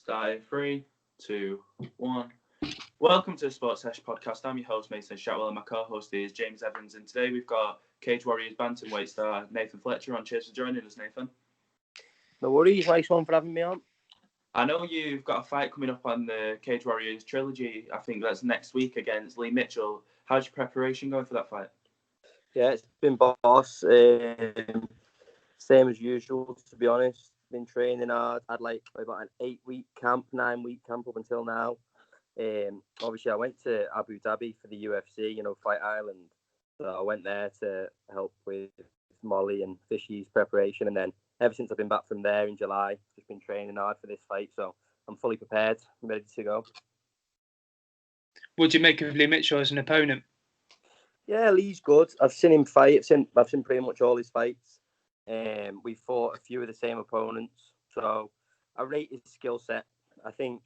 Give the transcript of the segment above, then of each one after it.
Starting 3, 2, 1. Welcome to the Sports Sesh podcast. I'm your host, Mason Shatwell, and my co-host is James Evans. And today we've got Cage Warriors bantamweight star Nathan Fletcher on. Cheers for joining us, Nathan. No worries. Nice one for having me on. I know you've got a fight coming up on the Cage Warriors trilogy. I think that's next week against Lee Mitchell. How's your preparation going for that fight? Yeah, it's been boss. Same as usual, to be honest. Been training hard. I'd like about an 8-week camp, 9-week camp up until now. Obviously, I went to Abu Dhabi for the UFC, Fight Island. So I went there to help with Molly and Fishy's preparation. And then ever since I've been back from there in July, just been training hard for this fight. So I'm fully prepared, ready to go. What do you make of Lee Mitchell as an opponent? Yeah, Lee's good. I've seen him fight. I've seen pretty much all his fights. We fought a few of the same opponents. So I rate his skill set. I think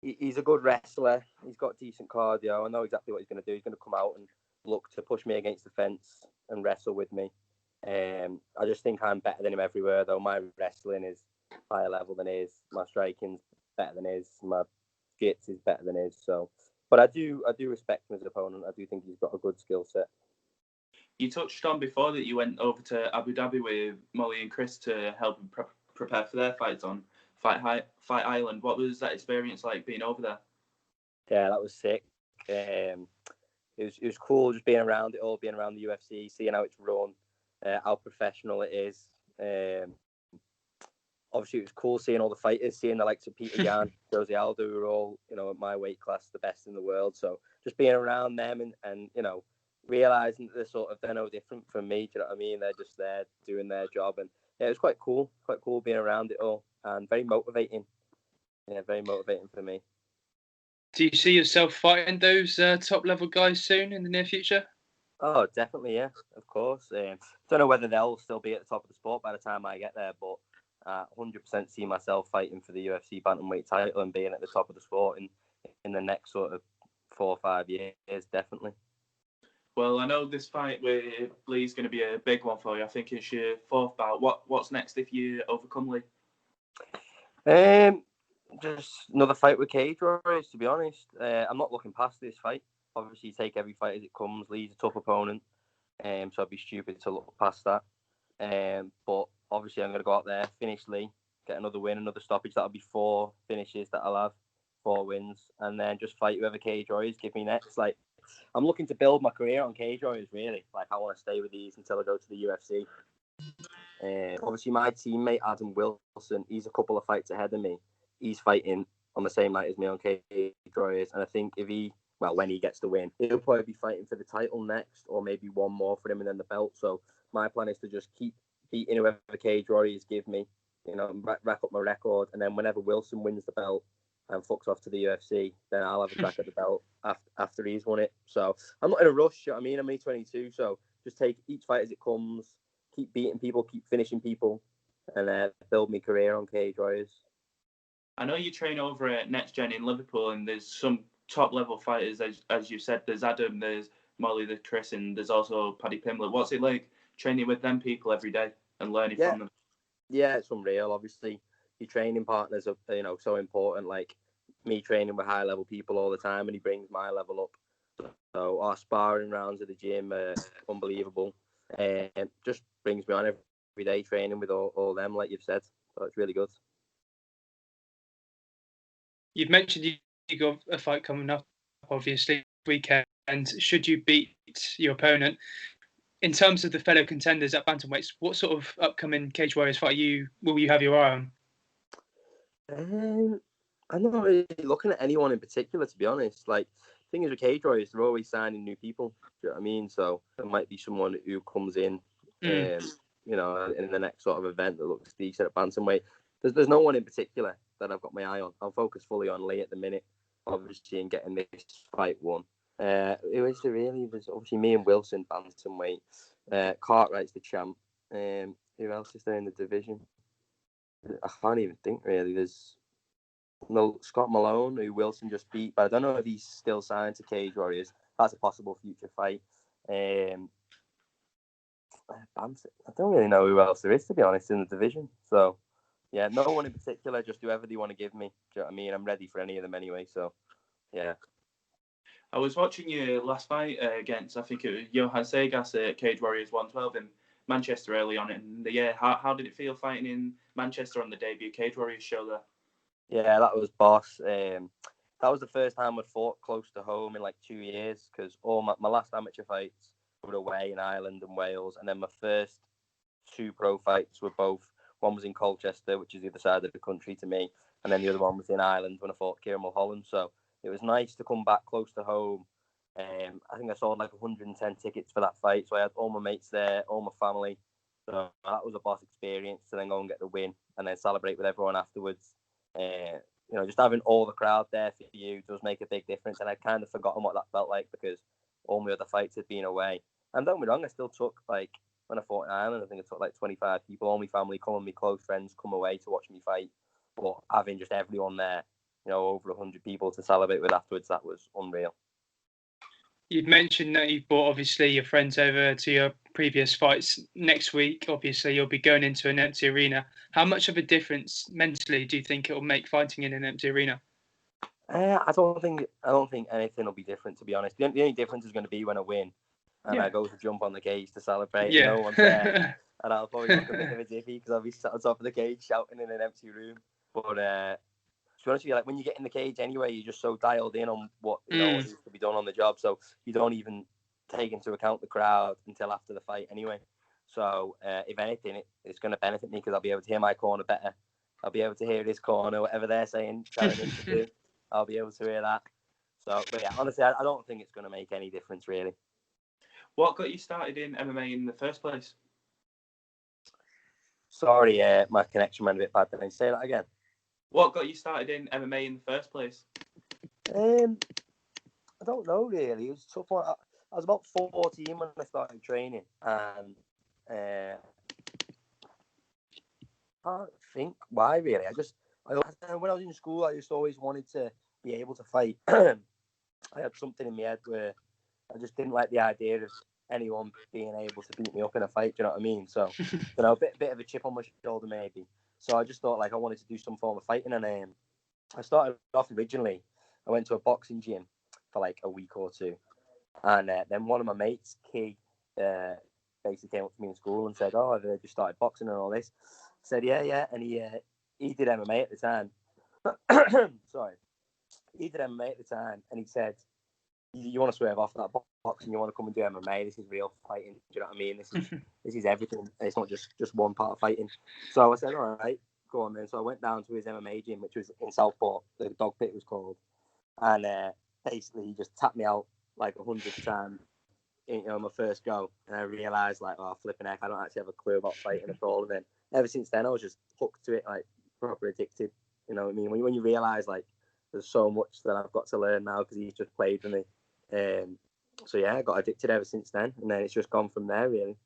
he's a good wrestler. He's got decent cardio. I know exactly what he's going to do. He's going to come out and look to push me against the fence and wrestle with me. I just think I'm better than him everywhere, though. My wrestling is higher level than his. My striking's better than his. My skits is better than his. But I do respect him as an opponent. I do think he's got a good skill set. You touched on before that you went over to Abu Dhabi with Molly and Chris to help them prepare for their fights on Fight Island. What was that experience like being over there? Yeah, that was sick. It was cool just being around it all, being around the UFC, seeing how it's run, how professional it is. Obviously, it was cool seeing all the fighters, seeing the likes of Peter Yan, Jose Aldo, who are all, at my weight class, the best in the world. So just being around them and realising that they're no different from me. Do you know what I mean? They're just there doing their job. And yeah, it was quite cool being around it all and very motivating. Yeah, very motivating for me. Do you see yourself fighting those top level guys soon in the near future? Oh, definitely, yeah, of course. Don't know whether they'll still be at the top of the sport by the time I get there, but 100% see myself fighting for the UFC bantamweight title and being at the top of the sport in the next sort of 4 or 5 years, definitely. Well, I know this fight with Lee is going to be a big one for you. I think it's your fourth bout. What's next if you overcome Lee? Just another fight with Cage Warriors, to be honest. I'm not looking past this fight. Obviously, you take every fight as it comes. Lee's a tough opponent, so I'd be stupid to look past that. But obviously, I'm going to go out there, finish Lee, get another win, another stoppage. That'll be 4 finishes that I'll have, 4 wins, and then just fight whoever Cage Warriors give me next. Like, I'm looking to build my career on Cage Warriors, really. Like, I want to stay with these until I go to the UFC. Obviously, my teammate, Adam Wilson, he's a couple of fights ahead of me. He's fighting on the same night as me on Cage Warriors. And I think when he gets the win, he'll probably be fighting for the title next, or maybe one more for him and then the belt. So my plan is to just keep beating whoever Cage Warriors give me, rack up my record. And then whenever Wilson wins the belt and fucks off to the UFC, then I'll have a crack at the belt after he's won it. So I'm not in a rush. You know what I mean? I'm only 22, so just take each fight as it comes, keep beating people, keep finishing people, and build my career on Cage Warriors. I know you train over at Next Gen in Liverpool, and there's some top level fighters, as you said. There's Adam, there's Molly, there's Chris, and there's also Paddy Pimblett. What's it like training with them people every day and learning from them? Yeah, it's unreal. Obviously, your training partners are so important. Like me training with high level people all the time, and he brings my level up. So our sparring rounds at the gym are unbelievable, and just brings me on every day training with all them, like you've said. So it's really good. You've mentioned you got a fight coming up, obviously, weekend. Should you beat your opponent, in terms of the fellow contenders at bantamweights, what sort of upcoming Cage Warriors fight will you have your eye on? I'm not really looking at anyone in particular, to be honest. Like, the thing is with Cage Warriors, they're always signing new people. Do you know what I mean? So there might be someone who comes in, in the next sort of event that looks decent at bantamweight. There's no one in particular that I've got my eye on. I'll focus fully on Lee at the minute, obviously, and getting this fight won. Who is there really? There's obviously me and Wilson, bantamweight. Cartwright's the champ. Who else is there in the division? I can't even think, really. There's Scott Malone, who Wilson just beat, but I don't know if he's still signed to Cage Warriors. That's a possible future fight. I don't really know who else there is, to be honest, in the division. So, Yeah, no one in particular, just whoever they want to give me. Do you know what I mean? I'm ready for any of them anyway, so yeah. I was watching your last fight against, I think it was Johan Segas at Cage Warriors 112 in Manchester early on in the year. How did it feel fighting in Manchester on the debut Cage Warriors show there? Yeah, that was boss. That was the first time I'd fought close to home in like 2 years, because all my last amateur fights were away in Ireland and Wales, and then my first 2 pro fights were both. One was in Colchester, which is the other side of the country to me, and then the other one was in Ireland when I fought Kieran Mulholland. So it was nice to come back close to home. I think I sold like 110 tickets for that fight, so I had all my mates there, all my family. So that was a boss experience to then go and get the win and then celebrate with everyone afterwards. Just having all the crowd there for you does make a big difference, and I'd kind of forgotten what that felt like because all my other fights had been away. And don't get me wrong, I still took, like, when I fought in Ireland, I think I took like 25 people, all my family come and my close friends come away to watch me fight. But having just everyone there, over 100 people to celebrate with afterwards, that was unreal. You'd mentioned that you brought, obviously, your friends over to your previous fights. Next week, obviously, you'll be going into an empty arena. How much of a difference mentally do you think it will make fighting in an empty arena? I don't think anything will be different, to be honest. The only difference is going to be when I win and I go to jump on the cage to celebrate. Yeah. No one's there, and I'll probably look a bit of a dippy because I'll be sat on top of the cage shouting in an empty room. But to be honest with you, like, when you get in the cage anyway, you're just so dialed in on what what needs to be done on the job, so you don't even take into account the crowd until after the fight anyway. So if anything, it's going to benefit me because I'll be able to hear my corner better. I'll be able to hear his corner, whatever they're saying, telling him to do. I'll be able to hear that. So, but yeah, honestly, I don't think it's going to make any difference really. What got you started in MMA in the first place? Sorry, my connection went a bit bad. Then say that again. What got you started in MMA in the first place? I don't know really. It was a tough one. I was about 14 when I started training, and I can't think why really. When I was in school, I just always wanted to be able to fight. I had something in my head where I just didn't like the idea of anyone being able to beat me up in a fight. Do you know what I mean? So, a bit of a chip on my shoulder maybe. So I just thought like I wanted to do some form of fighting, and I started off originally. I went to a boxing gym for like a week or two, and then one of my mates, Key, basically came up to me in school and said, "Oh, I've just started boxing and all this." I said, "Yeah," and he did MMA at the time. Sorry, he did MMA at the time, and he said, "You want to swerve off that boxing? You want to come and do MMA? This is real fighting. Do you know what I mean? This is everything. It's not just one part of fighting." So I said, "All right, go on then." So I went down to his MMA gym, which was in Southport. The Dog Pit was called, and basically he just tapped me out like 100 times in my first go, and I realised like, oh, flipping heck, I don't actually have a clue about fighting at all. And then ever since then, I was just hooked to it, like proper addicted. You know what I mean? When you realise like there's so much that I've got to learn now because he's just played with me. So yeah, I got addicted ever since then, and then it's just gone from there really.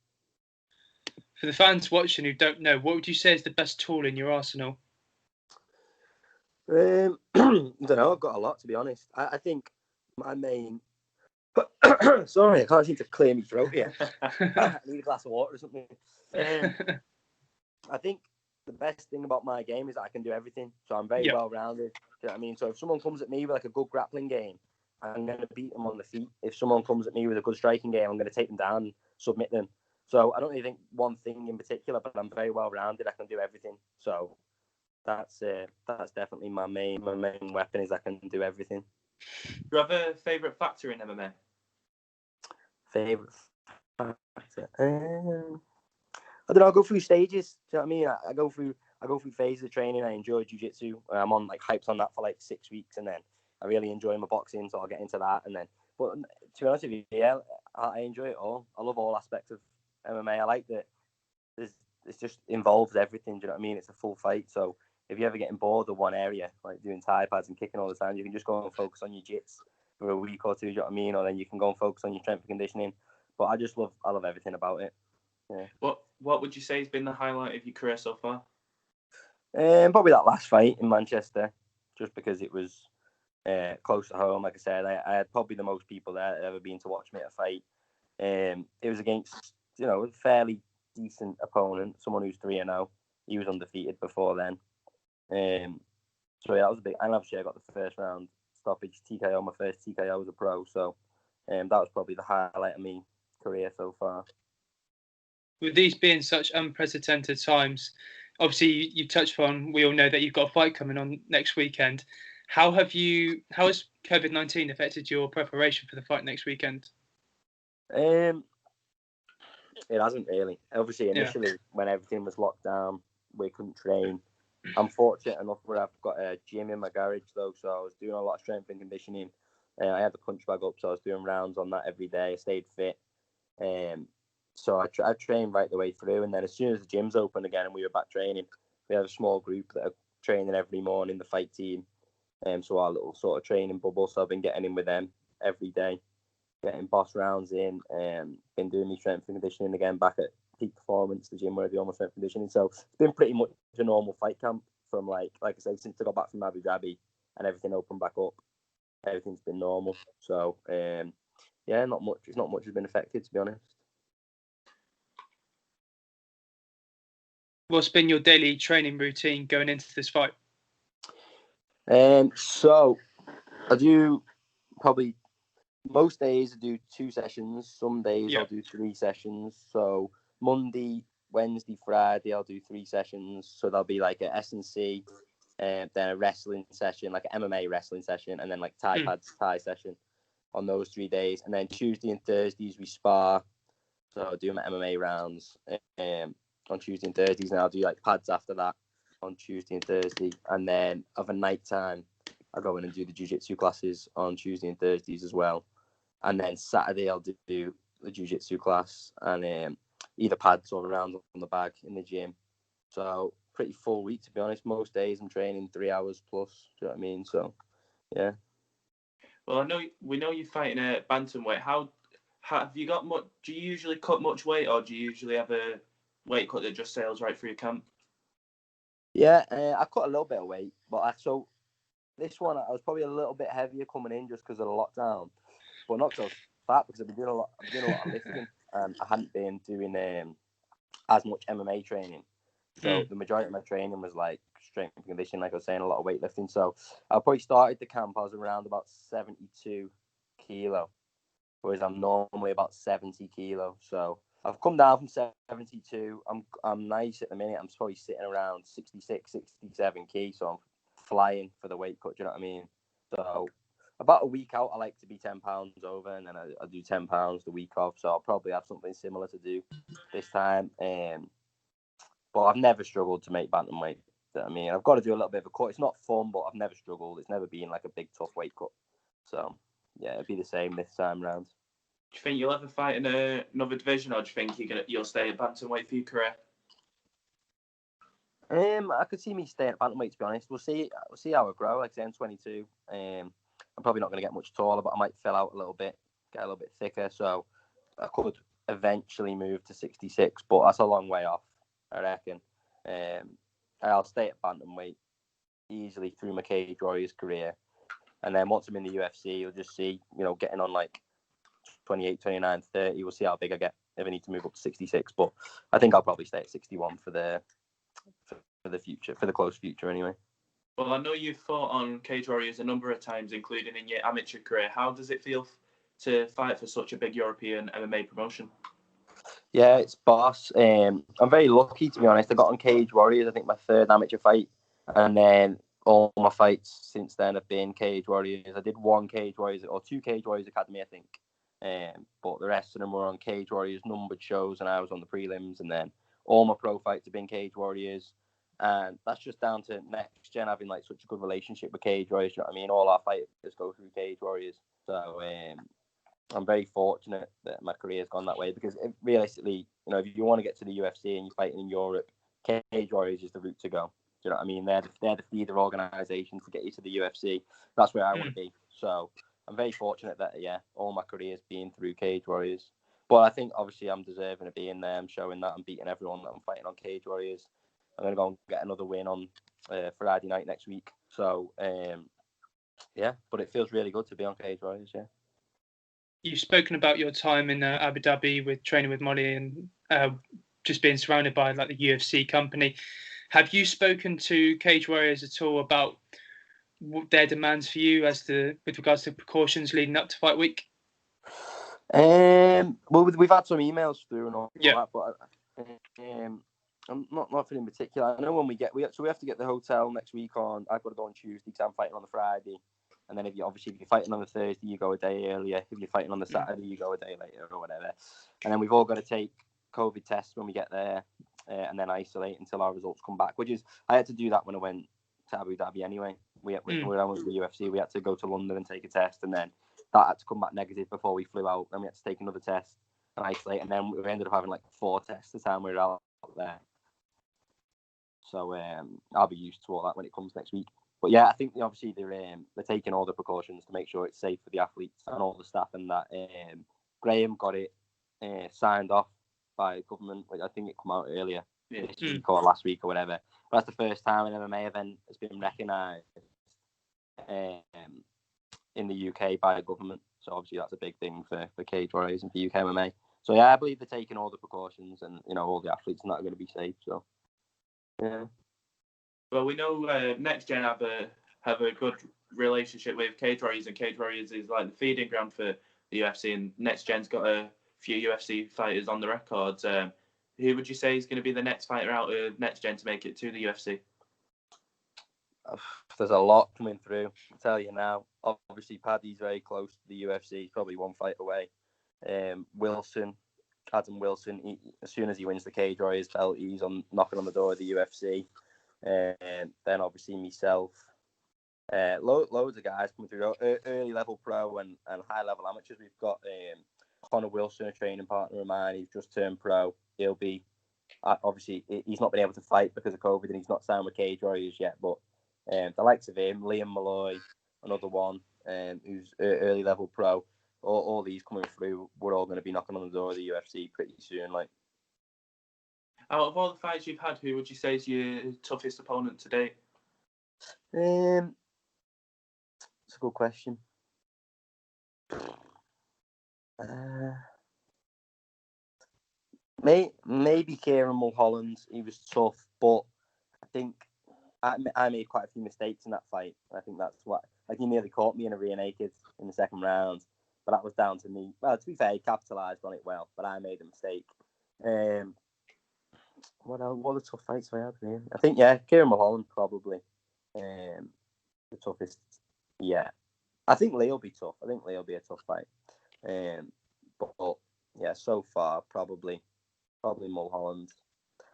For the fans watching who don't know, what would you say is the best tool in your arsenal? I don't know. I've got a lot, to be honest. I think my main. Sorry, I can't seem to clear my throat here. I need a glass of water or something. I think the best thing about my game is that I can do everything. So I'm very well rounded. Do you know what I mean? So if someone comes at me with like a good grappling game, I'm going to beat them on the feet. If someone comes at me with a good striking game, I'm going to take them down and submit them. So I don't really think one thing in particular, but I'm very well rounded. I can do everything. So that's definitely my main weapon is I can do everything. Do you have a favourite factor in MMA? Favourite factor? I don't know. I go through stages. Do you know what I mean? I go through phases of training. I enjoy jiu-jitsu. I'm on like hypes on that for like 6 weeks, and then I really enjoy my boxing, so I'll get into that. And then, but to be honest with you, yeah, I enjoy it all. I love all aspects of MMA. I like that it just involves everything. Do you know what I mean? It's a full fight. So if you're ever getting bored of one area, like doing Thai pads and kicking all the time, you can just go and focus on your jits for a week or two. Do you know what I mean? Or then you can go and focus on your strength and conditioning. But I love everything about it. Yeah. What would you say has been the highlight of your career so far? Probably that last fight in Manchester, just because it was close to home. Like I said, I had probably the most people there that had ever been to watch me at a fight. It was against a fairly decent opponent, someone who's 3-0. He was undefeated before then. So yeah, that was a big. And obviously, I got the first round stoppage TKO, my first TKO as a pro. So that was probably the highlight of my career so far. With these being such unprecedented times, obviously you touched on, we all know that you've got a fight coming on next weekend. How has COVID-19 affected your preparation for the fight next weekend? It hasn't really. Obviously, initially when everything was locked down, we couldn't train. I'm fortunate enough where I've got a gym in my garage though, so I was doing a lot of strength and conditioning. I had the punch bag up, so I was doing rounds on that every day. I stayed fit. So I trained right the way through, and then as soon as the gyms opened again and we were back training, we had a small group that are training every morning, the fight team. So our little sort of training bubble. So I've been getting in with them every day, getting boss rounds in, been doing my strength and conditioning again back at Peak Performance, the gym where I do all my strength and conditioning. So it's been pretty much a normal fight camp from like I say, since I got back from Abu Dhabi and everything opened back up. Everything's been normal. So not much. It's not much has been affected, to be honest. What's been your daily training routine going into this fight? So I do probably most days I do 2 sessions. Some days I'll do 3 sessions. So Monday, Wednesday, Friday I'll do 3 sessions. So there'll be like a S&C, then a wrestling session, like an MMA wrestling session, and then like Thai session on those 3 days. And then Tuesday and Thursdays we spar. So I'll do my MMA rounds on Tuesday and Thursdays, and I'll do like pads after that on Tuesday and Thursday. And then of a night time, I go in and do the jiu-jitsu classes on Tuesday and Thursdays as well. And then Saturday I'll do the jiu-jitsu class and either pads or rounds on the bag in the gym. So pretty full week, to be honest. Most days I'm training 3 hours plus. Do you know what I mean? So yeah. Well, we know you're fighting at bantamweight. How have you got much? Do you usually cut much weight, or do you usually have a weight cut that just sails right through your camp? Yeah, I cut a little bit of weight, but so this one I was probably a little bit heavier coming in just because of the lockdown, but not so fat because I've been doing a lot of lifting, and I hadn't been doing as much MMA training. So the majority of my training was like strength and conditioning, like I was saying, a lot of weightlifting. So I probably started the camp, I was around about 72 kilo, whereas I'm normally about 70 kilo. So I've come down from 72. I'm nice at the minute. I'm probably sitting around 66, 67 key. So I'm flying for the weight cut. Do you know what I mean? So about a week out, I like to be 10 pounds over, and then I do 10 pounds the week off. So I'll probably have something similar to do this time. But I've never struggled to make bantamweight. I mean, I've got to do a little bit of a cut. It's not fun, but I've never struggled. It's never been like a big, tough weight cut. So, yeah, it'll be the same this time round. Do you think you'll ever fight in another division, or do you think you'll stay at bantamweight for your career? I could see me staying at bantamweight, to be honest. We'll see how I grow. Like I say, I'm 22. I'm probably not going to get much taller, but I might fill out a little bit, get a little bit thicker. So I could eventually move to 66, but that's a long way off, I reckon. I'll stay at bantamweight easily through my Cage Warriors career. And then once I'm in the UFC, you'll just see, getting on like 28, 29, 30. We'll see how big I get if I need to move up to 66. But I think I'll probably stay at 61 for the future, for the close future anyway. Well, I know you've fought on Cage Warriors a number of times, including in your amateur career. How does it feel to fight for such a big European MMA promotion? Yeah, it's boss. I'm very lucky, to be honest. I got on Cage Warriors, I think my 3rd amateur fight. And then all my fights since then have been Cage Warriors. I did 1 Cage Warriors or 2 Cage Warriors Academy, I think. But the rest of them were on Cage Warriors numbered shows, and I was on the prelims. And then all my pro fights have been Cage Warriors. And that's just down to Next Gen having like such a good relationship with Cage Warriors. You know what I mean? All our fighters go through Cage Warriors. So I'm very fortunate that my career has gone that way, because realistically, if you want to get to the UFC and you're fighting in Europe, Cage Warriors is the route to go. Do you know what I mean? They're the feeder organisation to get you to the UFC. That's where I want to be. So I'm very fortunate that, all my career has been through Cage Warriors. But I think, obviously, I'm deserving of being there. I'm showing that I'm beating everyone that I'm fighting on Cage Warriors. I'm going to go and get another win on Friday night next week. So, but it feels really good to be on Cage Warriors, yeah. You've spoken about your time in Abu Dhabi with training with Molly and just being surrounded by like the UFC company. Have you spoken to Cage Warriors at all about their demands for you with regards to precautions leading up to fight week? Well, we've had some emails through and all that, but I'm not nothing in particular. I know when we have to get the hotel next week on. I've got to go on Tuesday because I'm fighting on the Friday, and then if you're fighting on the Thursday, you go a day earlier. If you're fighting on the Saturday, you go a day later or whatever. And then we've all got to take COVID tests when we get there, and then isolate until our results come back. I had to do that when I went to Abu Dhabi anyway. We were on with the UFC. We had to go to London and take a test, and then that had to come back negative before we flew out. Then we had to take another test and isolate, and then we ended up having like 4 tests the time we were out there. So I'll be used to all that when it comes next week. But yeah, I think obviously they're taking all the precautions to make sure it's safe for the athletes and all the staff, and that Graham got it signed off by government. I think it came out earlier this week or last week or whatever. But that's the first time an MMA event has been recognised in the UK by a government. So obviously that's a big thing for Cage Warriors and for UK MMA. So yeah, I believe they're taking all the precautions, and all the athletes and that are going to be safe. So yeah. Well, we know Next Gen have a good relationship with Cage Warriors, and Cage Warriors is like the feeding ground for the UFC, and Next Gen's got a few UFC fighters on the records. Who would you say is going to be the next fighter out of Next Gen to make it to the UFC? There's a lot coming through. I'll tell you now. Obviously, Paddy's very close to the UFC. He's probably 1 fight away. Adam Wilson, as soon as he wins the Cage Warriors belt, he's knocking on the door of the UFC. Then obviously myself. Loads of guys coming through. Early level pro and high level amateurs. We've got Connor Wilson, a training partner of mine. He's just turned pro. He'll be obviously he's not been able to fight because of COVID, and he's not signed with Cage Warriors yet. But the likes of him, Liam Malloy, another one, who's early level pro. All these coming through, we're all going to be knocking on the door of the UFC pretty soon. Like, out of all the fights you've had, who would you say is your toughest opponent to date? It's a good question. Maybe Kieran Mulholland. He was tough, but I think I made quite a few mistakes in that fight. I think that's what, like, he nearly caught me in a rear naked in the second round, but that was down to me. Well, to be fair, he capitalised on it well, but I made a mistake. What else? What are the tough fights I had? Really? I think Kieran Mulholland probably the toughest. Yeah, I think Lee will be tough. I think Lee will be a tough fight. But yeah, so far probably Mulholland.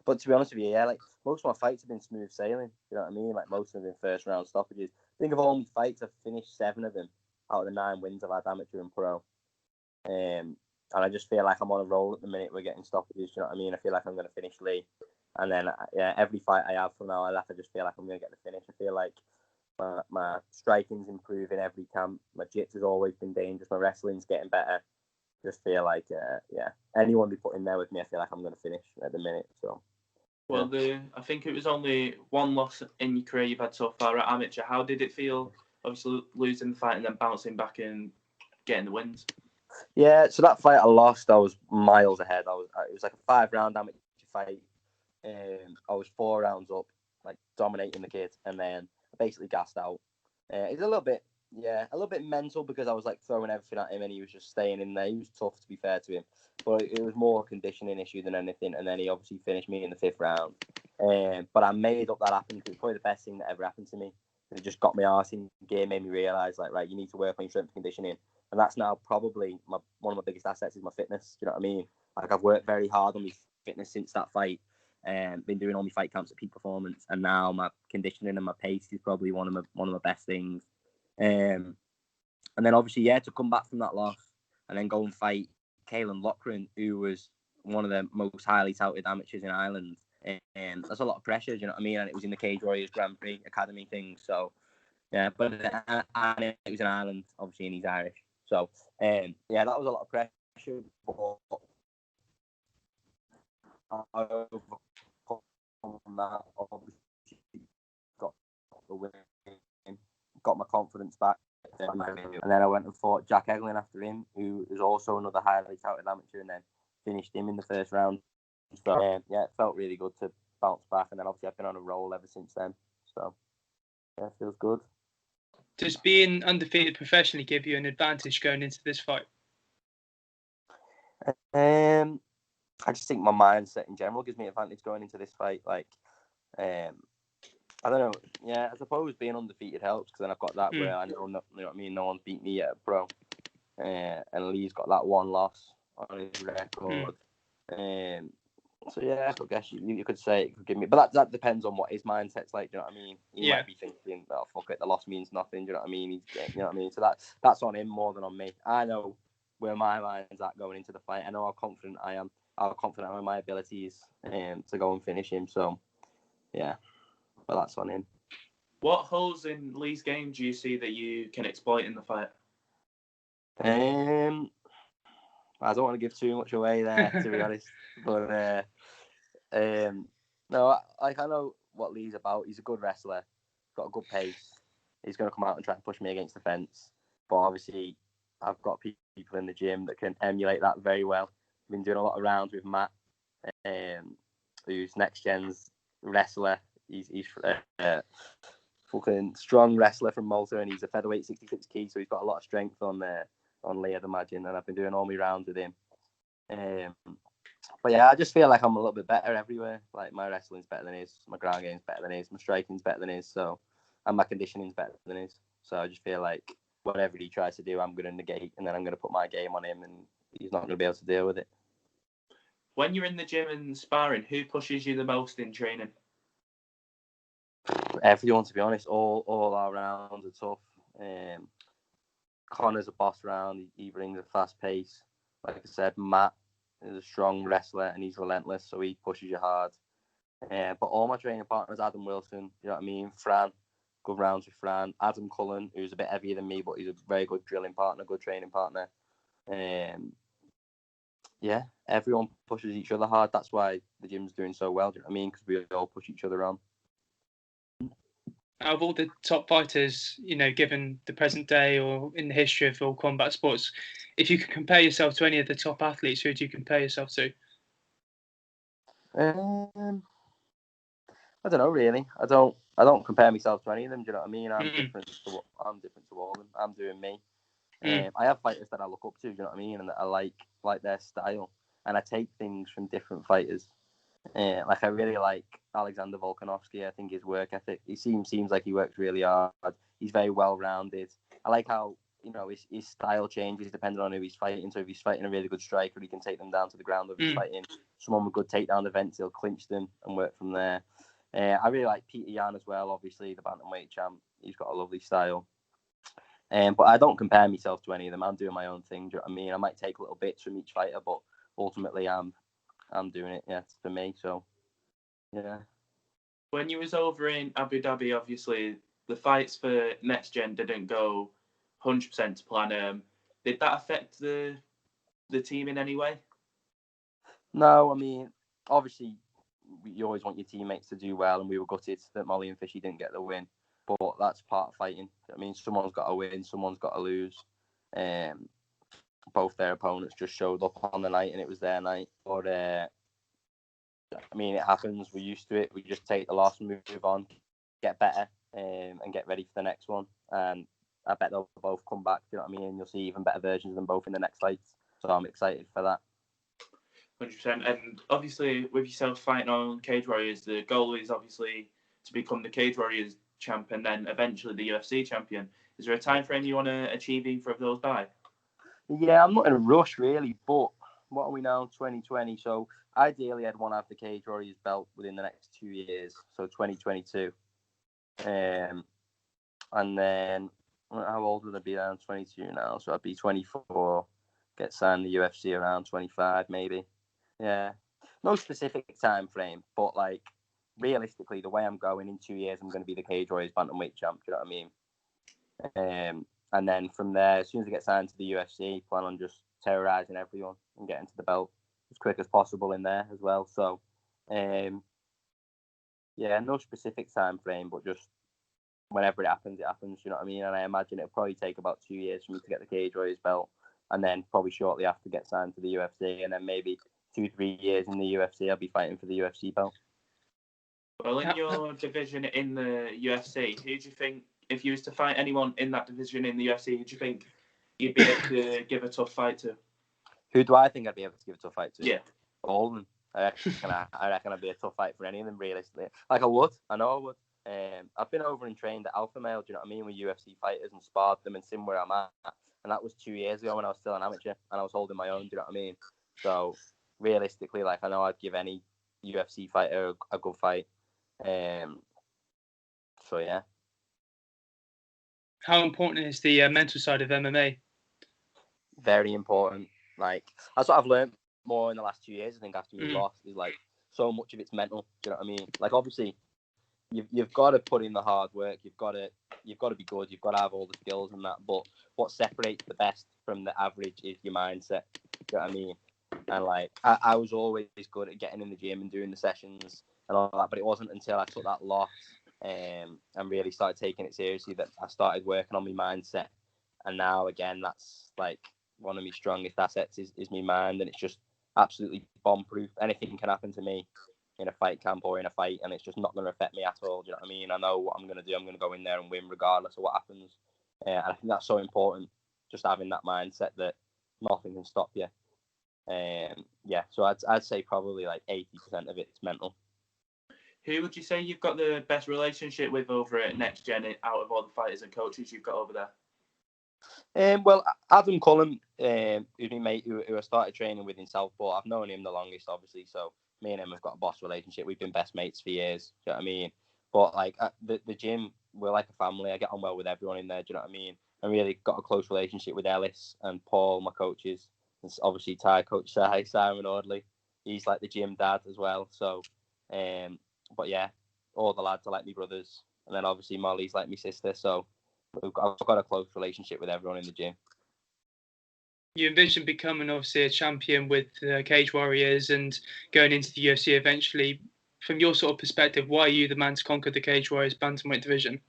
But to be honest with you, like, most of my fights have been smooth sailing. You know what I mean? Like, most of them have been first round stoppages. Think of all my fights, I've finished 7 of them out of the 9 wins I've had amateur and pro. And I just feel like I'm on a roll at the minute. We're getting stoppages. You know what I mean? I feel like I'm going to finish Lee. And then every fight I have from now on, I just feel like I'm going to get the finish. I feel like my striking's improving every camp. My jits has always been dangerous. My wrestling's getting better. Just feel like, anyone be put in there with me, I feel like I'm going to finish at the minute. So, well, I think it was only 1 loss in your career you've had so far at amateur. How did it feel, obviously losing the fight and then bouncing back and getting the wins? Yeah, so that fight I lost, I was miles ahead. It was like a 5-round amateur fight. I was 4 rounds up, like, dominating the kid, and then I basically gassed out. It's a little bit mental because I was like throwing everything at him and he was just staying in there. He was tough, to be fair to him, but it was more a conditioning issue than anything. And then he obviously finished me in the 5th round. But I made up that happened. It was probably the best thing that ever happened to me. It just got my arse in gear, made me realise, like, right, you need to work on your strength and conditioning. And that's now probably one of my biggest assets is my fitness. You know what I mean? Like, I've worked very hard on my fitness since that fight. Been doing all my fight camps at peak performance, and now my conditioning and my pace is probably one of my best things. And then obviously, to come back from that loss and then go and fight Caelan Loughran, who was one of the most highly touted amateurs in Ireland. And there's a lot of pressure, you know what I mean? And it was in the Cage Warriors Grand Prix Academy thing. So, yeah, but and it was in Ireland, obviously, and he's Irish. So, that was a lot of pressure. But I overcome that, obviously, got the win, got my confidence back. And then I went and fought Jack Eglin after him, who is also another highly touted amateur, and then finished him in the 1st round So yeah, it felt really good to bounce back, and then obviously I've been on a roll ever since then. So yeah, it feels good. Does being undefeated professionally give you an advantage going into this fight? I just think my mindset in general gives me an advantage going into this fight. Like, I don't know. Yeah, I suppose being undefeated helps because then I've got that where I know, you know what I mean. No one's beat me yet, bro. And Lee's got that one loss on his record. So yeah, I guess you could say it could give me, but that depends on what his mindset's like. Do you know what I mean? He might be thinking, "Oh fuck it, the loss means nothing." Do you know what I mean? You know what I mean? So that's on him more than on me. I know where my mind's at going into the fight. I know how confident I am. How confident I am in my abilities to go and finish him. So yeah, but that's on him. What holes in Lee's game do you see that you can exploit in the fight? I don't want to give too much away there, to be honest. But no, I know what Lee's about. He's a good wrestler, got a good pace. He's going to come out and try and push me against the fence. But obviously, I've got people in the gym that can emulate that very well. I've been doing a lot of rounds with Matt, who's next gen's wrestler. He's fucking strong wrestler from Malta, and he's a featherweight 66 kg, so he's got a lot of strength on Lee, I'd imagine. And I've been doing all my rounds with him. But yeah, I just feel like I'm a little bit better everywhere. Like my wrestling's better than his, my ground game's better than his, my striking's better than his, and my conditioning's better than his. So I just feel like whatever he tries to do, I'm going to negate, and then I'm going to put my game on him, and he's not going to be able to deal with it. When you're in the gym and sparring, who pushes you the most in training? Everyone, to be honest. All our rounds are tough. Connor's a boss round. He brings a fast pace. Like I said, Matt is a strong wrestler and he's relentless, so he pushes you hard. But all my training partners, Adam Wilson, you know what I mean? Fran, good rounds with Fran. Adam Cullen, who's a bit heavier than me, but he's a very good drilling partner, good training partner. Yeah, everyone pushes each other hard. That's why the gym's doing so well, do you know what I mean? Because we all push each other on. Out of all the top fighters, you know, given the present day or in the history of all combat sports, if you could compare yourself to any of the top athletes, who do you compare yourself to? I don't know, really. I don't compare myself to any of them. Do you know what I mean? I'm different to all of them. I'm doing me. I have fighters that I look up to. Do you know what I mean? And that I like their style, and I take things from different fighters. Like I really like Alexander Volkanovski. I think his work ethic. He seems like he works really hard. He's very well rounded. I like how his style changes depending on who he's fighting. So if he's fighting a really good striker, he can take them down to the ground. If he's fighting someone with good takedown events, he'll clinch them and work from there. I really like Peter Yan as well. Obviously, the bantamweight champ. He's got a lovely style. But I don't compare myself to any of them. I'm doing my own thing. Do you know what I mean? I might take little bits from each fighter, but ultimately, I'm doing it. Yeah, it's for me. So, yeah. When you was over in Abu Dhabi, obviously the fights for Next Gen didn't go 100% to plan. Did that affect the team in any way? No, I mean, obviously, you always want your teammates to do well, and we were gutted that Molly and Fishy didn't get the win. But that's part of fighting. I mean, someone's got to win, someone's got to lose. Both their opponents just showed up on the night, and it was their night. But I mean, it happens. We're used to it. We just take the loss, move on, get better, and get ready for the next one. And I bet they'll both come back. You know what I mean? And you'll see even better versions of them both in the next fights. So I'm excited for that. 100%. And obviously, with yourself fighting on Cage Warriors, the goal is obviously to become the Cage Warriors champ and then eventually the UFC champion. Is there a time frame you want to achieve either of those by? Yeah, I'm not in a rush really, but what are we now? 2020. So ideally, I'd want to have the Cage Warriors belt within the next 2 years. So 2022. And then how old would I be? Around 22 now, so I'd be 24. Get signed the UFC around 25, maybe. Yeah, no specific time frame, but like realistically, the way I'm going in 2 years, I'm going to be the Cage Warriors bantamweight champ. You know what I mean? And then from there, as soon as I get signed to the UFC, plan on just terrorizing everyone and getting to the belt as quick as possible in there as well. So, yeah, no specific time frame, but just whenever it happens, it happens. You know what I mean? And I imagine it'll probably take about 2 years for me to get the Cage Warriors belt, and then probably shortly after get signed to the UFC, and then maybe 2-3 years in the UFC, I'll be fighting for the UFC belt. Well, in your division in the UFC, who do you think, if you was to fight anyone in that division in the UFC, who do you think you'd be able to give a tough fight to? Who do I think I'd be able to give a tough fight to? Yeah. All of them. I reckon I'd be a tough fight for any of them, realistically. Like, I would. I know I would. I've been over and trained at Alpha Male, do you know what I mean, with UFC fighters and sparred them and seen where I'm at. And that was 2 years ago when I was still an amateur and I was holding my own, do you know what I mean? So, realistically, like, I know I'd give any UFC fighter a good fight. So, yeah. How important is the mental side of MMA? Very important. Like, that's what I've learned more in the last 2 years, I think, after we lost, is like, so much of it's mental, do you know what I mean? Like, obviously, you've got to put in the hard work, you've got to be good, you've got to have all the skills and that, but what separates the best from the average is your mindset, do you know what I mean? And like, I was always good at getting in the gym and doing the sessions and all that, but it wasn't until I took that loss and really started taking it seriously that I started working on my mindset. And now, again, that's like one of my strongest assets is my mind, and it's just absolutely bomb-proof. Anything can happen to me in a fight camp or in a fight, and it's just not going to affect me at all. Do you know what I mean? I know what I'm going to do. I'm going to go in there and win regardless of what happens. And I think that's so important, just having that mindset that nothing can stop you. Yeah, so I'd say probably like 80% of it's mental. Who would you say you've got the best relationship with over at Next Gen out of all the fighters and coaches you've got over there? Well, Adam Cullen, who's my mate who I started training with in Southport, I've known him the longest, obviously, so me and him have got a boss relationship. We've been best mates for years, do you know what I mean? But like at the gym, we're like a family. I get on well with everyone in there, do you know what I mean? I really got a close relationship with Ellis and Paul, my coaches. And obviously Thai coach Simon Audley. He's like the gym dad as well. So, but yeah, all the lads are like my brothers. And then obviously Molly's like my sister. So I've got a close relationship with everyone in the gym. You envision becoming obviously a champion with Cage Warriors and going into the UFC eventually. From your sort of perspective, why are you the man to conquer the Cage Warriors bantamweight division?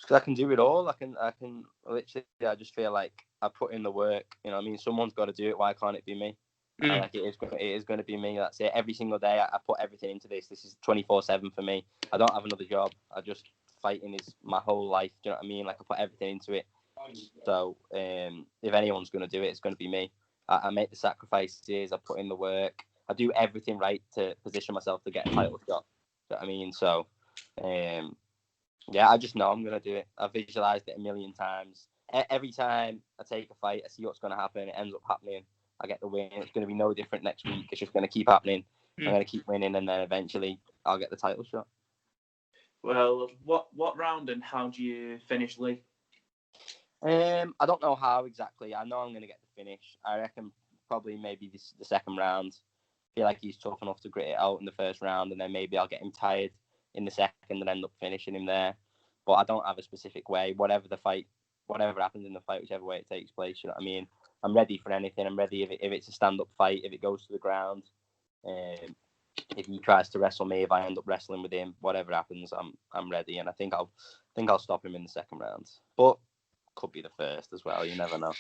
Because I can do it all. I can literally. I just feel like I put in the work. You know what I mean? Someone's got to do it. Why can't it be me? And like it is going to be me. That's it. Every single day, I put everything into this. This is 24/7 for me. I don't have another job. I just fighting is my whole life. Do you know what I mean? Like I put everything into it. So if anyone's going to do it, it's going to be me. I make the sacrifices. I put in the work. I do everything right to position myself to get a title shot. Do you know what I mean? So yeah, I just know I'm going to do it. I've visualized it a million times. Every time I take a fight, I see what's going to happen. It ends up happening. I get the win. It's going to be no different next week. It's just going to keep happening. I'm going to keep winning, and then eventually I'll get the title shot. Well, what round and how do you finish Lee? I don't know how exactly. I know I'm going to get the finish. I reckon probably maybe the second round. I feel like he's tough enough to grit it out in the first round, and then maybe I'll get him tired in the second and end up finishing him there. But I don't have a specific way. Whatever happens in the fight, whichever way it takes place, you know what I mean? I'm ready for anything. I'm ready if it's a stand-up fight, if it goes to the ground, if he tries to wrestle me, if I end up wrestling with him, whatever happens, I'm ready, and I think I'll stop him in the second round. But could be the first as well. You never know.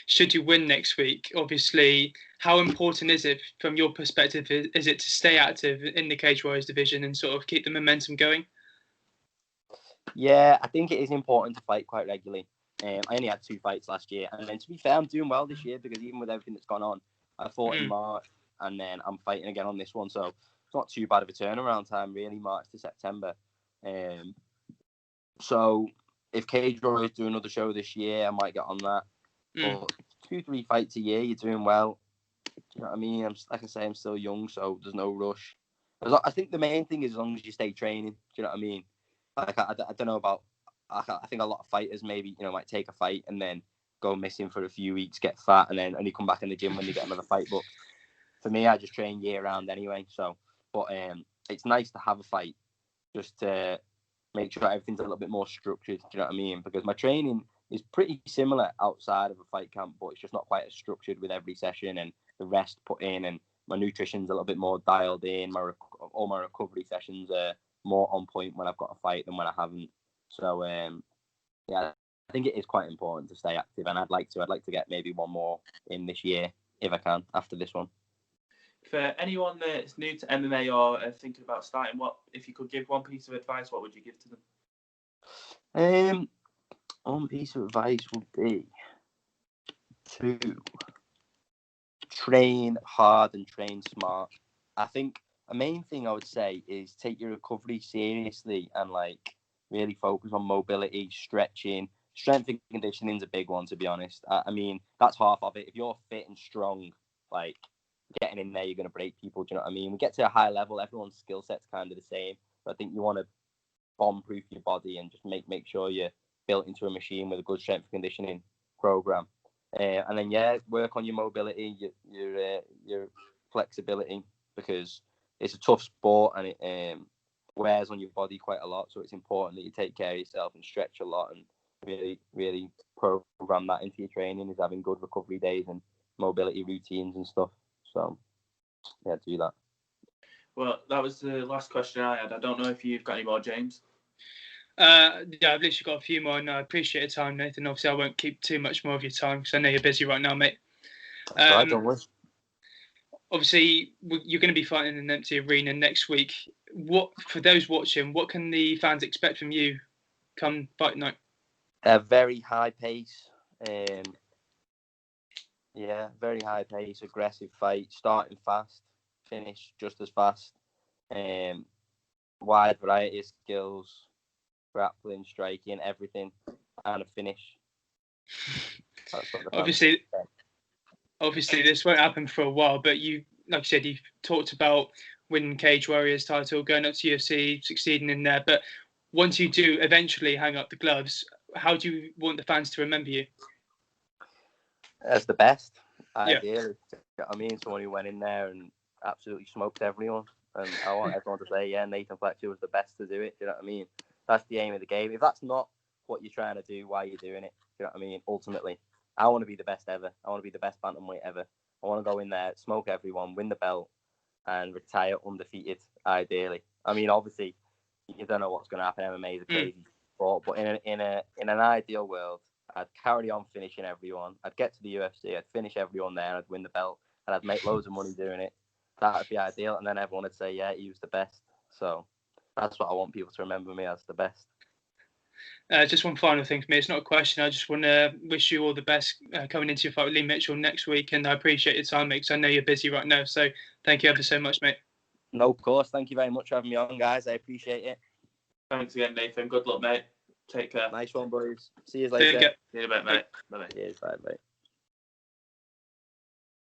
Should you win next week, obviously, how important is it from your perspective? Is it to stay active in the Cage Warriors division and sort of keep the momentum going? Yeah, I think it is important to fight quite regularly. I only had 2 fights last year, and then to be fair, I'm doing well this year because even with everything that's gone on, I fought in March, and then I'm fighting again on this one, so it's not too bad of a turnaround time, really, March to September. So if Cage Warriors do another show this year, I might get on that. But 2-3 fights a year, you're doing well. Do you know what I mean? Like I say, I'm still young, so there's no rush. I think the main thing is as long as you stay training. Do you know what I mean? Like I don't know about. I think a lot of fighters maybe might take a fight and then go missing for a few weeks, get fat, and then only come back in the gym when they get another fight. But for me, I just train year round anyway. So, but it's nice to have a fight just to make sure everything's a little bit more structured. Do you know what I mean? Because my training is pretty similar outside of a fight camp, but it's just not quite as structured with every session and the rest put in, and my nutrition's a little bit more dialed in. All my recovery sessions are more on point when I've got a fight than when I haven't. So yeah, I think it is quite important to stay active, and I'd like to get maybe one more in this year if I can after this one. For anyone that's new to MMA or thinking about starting, what if you could give one piece of advice, what would you give to them? One piece of advice would be to train hard and train smart. I think a main thing I would say is take your recovery seriously and like really focus on mobility, stretching. Strength and conditioning is a big one, to be honest. I mean, that's half of it. If you're fit and strong, like getting in there, you're going to break people. Do you know what I mean? We get to a high level, everyone's skill set's kind of the same. But I think you want to bomb-proof your body and just make sure you're built into a machine with a good strength and conditioning program. And then, work on your mobility, your flexibility, because it's a tough sport and it wears on your body quite a lot. So it's important that you take care of yourself and stretch a lot and really, really program that into your training, is having good recovery days and mobility routines and stuff. So, yeah, do that. Well, that was the last question I had. I don't know if you've got any more, James. I've literally got a few more, and I appreciate your time, Nathan. Obviously, I won't keep too much more of your time because I know you're busy right now, mate. Right, don't worry. Obviously, you're going to be fighting in an empty arena next week. For those watching, what can the fans expect from you come fight night? A very high pace. Very high pace, aggressive fight, starting fast, finish just as fast. Wide variety of skills, grappling, striking, everything, and a finish. Obviously, this won't happen for a while, but you, like I said, you've talked about winning Cage Warriors title, going up to UFC, succeeding in there. But once you do eventually hang up the gloves, how do you want the fans to remember you? As the best, ideally. Yeah. I mean, someone who went in there and absolutely smoked everyone. And I want everyone to say, yeah, Nathan Fletcher was the best to do it. Do you know what I mean? That's the aim of the game. If that's not what you're trying to do, why are you doing it? Do you know what I mean? Ultimately, I want to be the best ever. I want to be the best bantamweight ever. I want to go in there, smoke everyone, win the belt, and retire undefeated, ideally. I mean, obviously, you don't know what's going to happen. MMA is a crazy sport. But in an ideal world, I'd carry on finishing everyone. I'd get to the UFC, I'd finish everyone there, and I'd win the belt, and I'd make loads of money doing it. That would be ideal. And then everyone would say, yeah, he was the best. So that's what I want people to remember me as, the best. Just one final thing for me. It's not a question. I just want to wish you all the best coming into your fight with Lee Mitchell next week. And I appreciate your time, mate, because I know you're busy right now. So thank you ever so much, mate. No, of course. Thank you very much for having me on, guys. I appreciate it. Thanks again, Nathan. Good luck, mate. Take care. Nice one, boys. See you later. See you in a bit, mate. Bye-bye. Cheers, bye.